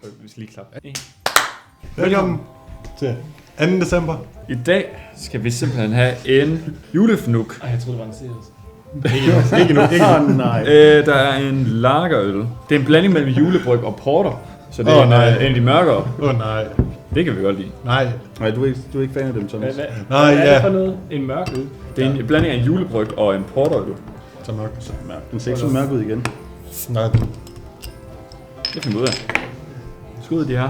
Vi skal lige klappe. Velkommen til 2. december. I dag skal vi simpelthen have en julefnuk. Ej, jeg troede, det var en series. Ikke nu. Nej. Der er en lagerøl. Det er en blanding mellem julebryg og porter. Så det er en af de mørkere. Nej. Det kan vi godt lide. Nej. Nej, du er ikke fan af dem, Thomas. Hvad Nej, er ja. det for noget? En mørk øl? Det er en blanding af en julebryg og en porterøl. Så nok. Den ser ikke så mørk ud igen. Nej. Det finder vi ud af. Skud de her.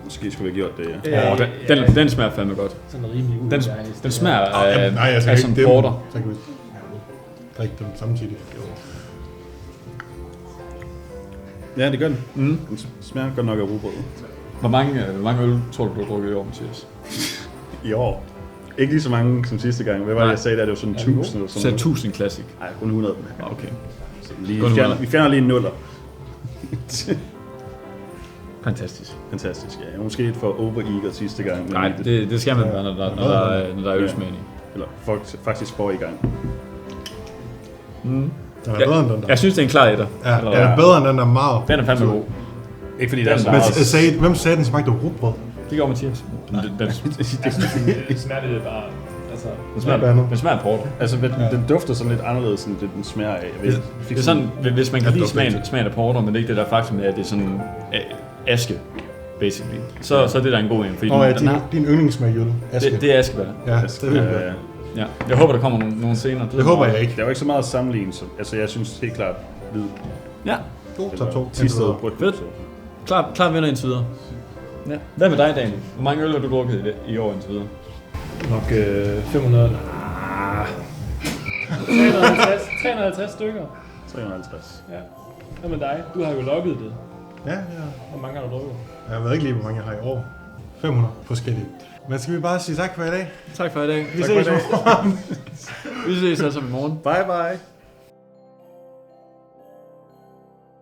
Måske skulle vi have gjort det, ja. Den smager fandme godt. Sådan en rimelig uhygienisk. Den smager Nej, jeg skal af ikke sådan dem. porter. Så kan vi drikke dem samtidig. Ja, det gør den. Mm. Den smager godt nok af rugbrød. Hvor mange øl tror du drukket i år, Mathias? I år. Ikke lige så mange som sidste gang. Hvad var det, jeg sagde der? Det var sådan 1000 eller sådan Så noget. 1000 Classic. Nej, kun 100. Okay. Vi fjerner lige en nuller. Fantastisk. Fantastisk, ja. Jeg var måske lidt for over-eager sidste gang. Men Nej, det skal man være, når der er ølsmag i. Eller faktisk for i gang. Mm. Den er bedre end den der. Jeg synes, det er en klar etter. Ja, den er bedre end den der meget. Den er fandme god. Ikke fordi der er så Men meget. hvem sagde, den smagte rugbrød? Det gjorde Mathias. Det smager det bare... Altså, Den smager af porter. Altså, den dufter sådan lidt anderledes, end det den smager af. Jeg ved, Det er sådan, hvis man kan lide dufter smagen af porter, men det er ikke det der faktum med, at det er sådan aske, basically. Så er det der en god en, fordi Nå ja, den har, din yndlingsmag, Jule. Aske. det er askebær. Ja, det ved jeg. Ja. Jeg håber, der kommer nogle senere. Det håber jeg ikke. Der er jo ikke så meget at sammenligne, så altså, jeg synes helt klart, hvid. Ja, Top 2. Tisted brugt. fedt. Klar vinder indtil videre. Ja. Hvad med dig, Daniel? Hvor mange øl har du drukket i år indtil videre? nok 500... 350 stykker. 350. Ja. Hvad med dig? Du har jo logget det. Ja. Hvor mange har du drukket? Jeg ved ikke lige, hvor mange jeg har i år. 500 forskellige. Men skal vi bare sige tak for i dag? Tak for i dag. Vi ses i morgen. Vi ses altså i morgen. Bye bye.